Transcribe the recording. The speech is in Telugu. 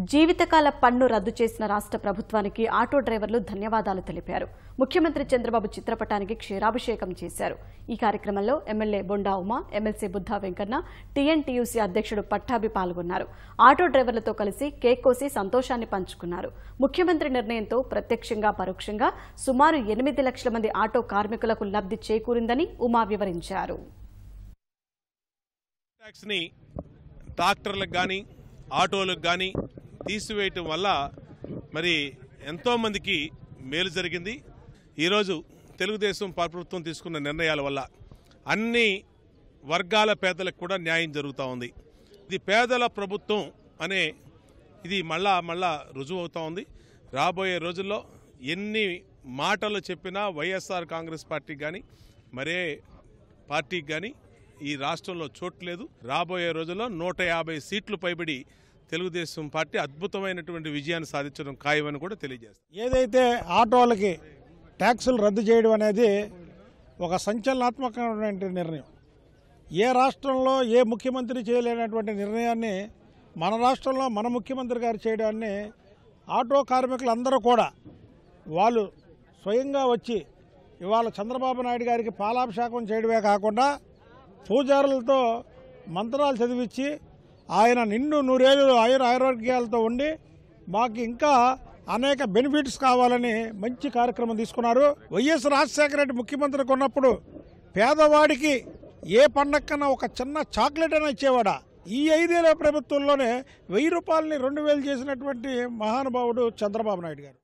జీవితకాల పన్ను రద్దు చేసిన రాష్ట్ర ప్రభుత్వానికి ఆటో డ్రైవర్లు ధన్యవాదాలు తెలిపారు. ముఖ్యమంత్రి చంద్రబాబు చిత్రపటానికి క్షీరాభిషేకం చేశారు. ఈ కార్యక్రమంలో MLA Bonda Uma, MLC Buddha Venkanna, TNTUC అధ్యక్షుడు పట్టాభి పాల్గొన్నారు. ఆటో డ్రైవర్లతో కలిసి కేక్ కోసి సంతోషాన్ని పంచుకున్నారు. ముఖ్యమంత్రి నిర్ణయంతో ప్రత్యక్షంగా పరోక్షంగా సుమారు 8 లక్షల మంది ఆటో కార్మికులకు లబ్ధి చేకూరిందని ఉమా వివరించారు. ట్రాక్టర్లకు కానీ ఆటోలకు కానీ తీసివేయటం వల్ల మరి ఎంతోమందికి మేలు జరిగింది. ఈరోజు తెలుగుదేశం ప్రభుత్వం తీసుకున్న నిర్ణయాల వల్ల అన్ని వర్గాల పేదలకు కూడా న్యాయం జరుగుతూ ఉంది. ఇది పేదల ప్రభుత్వం అనే ఇది మళ్ళా రుజువు అవుతూ ఉంది. రాబోయే రోజుల్లో ఎన్ని మాటలు చెప్పినా వైఎస్ఆర్ కాంగ్రెస్ పార్టీకి కానీ మరే పార్టీకి కానీ ఈ రాష్ట్రంలో చోటు లేదు. రాబోయే రోజుల్లో 150 సీట్లు పైబడి తెలుగుదేశం పార్టీ అద్భుతమైనటువంటి విజయాన్ని సాధించడం ఖాయమని కూడా తెలియజేస్తారు. ఏదైతే ఆటోలకి ట్యాక్సులు రద్దు చేయడం అనేది ఒక సంచలనాత్మకమైన నిర్ణయం. ఏ రాష్ట్రంలో ఏ ముఖ్యమంత్రి చేయలేనటువంటి నిర్ణయాన్ని మన రాష్ట్రంలో మన ముఖ్యమంత్రి గారు చేయడాన్ని ఆటో కార్మికులందరూ కూడా వాళ్ళు స్వయంగా వచ్చి ఇవాళ చంద్రబాబు నాయుడు గారికి పాలాభిషేకం చేయడమే కాకుండా పూజారులతో మంత్రాలు చదివించి ఆయన నిండు 100 ఏళ్ళు ఆరోగ్యాలతో ఉండి మాకు ఇంకా అనేక బెనిఫిట్స్ కావాలని మంచి కార్యక్రమం తీసుకున్నారు. వైఎస్ రాజశేఖర రెడ్డి ముఖ్యమంత్రికి ఉన్నప్పుడు పేదవాడికి ఏ పండక్కన్నా ఒక చిన్న చాక్లెట్ అయినా ఇచ్చేవాడా. ఈ 5 ఏళ్ల ప్రభుత్వంలోనే 1000 రూపాయలని 2000 చేసినటువంటి మహానుభావుడు చంద్రబాబు నాయుడు గారు.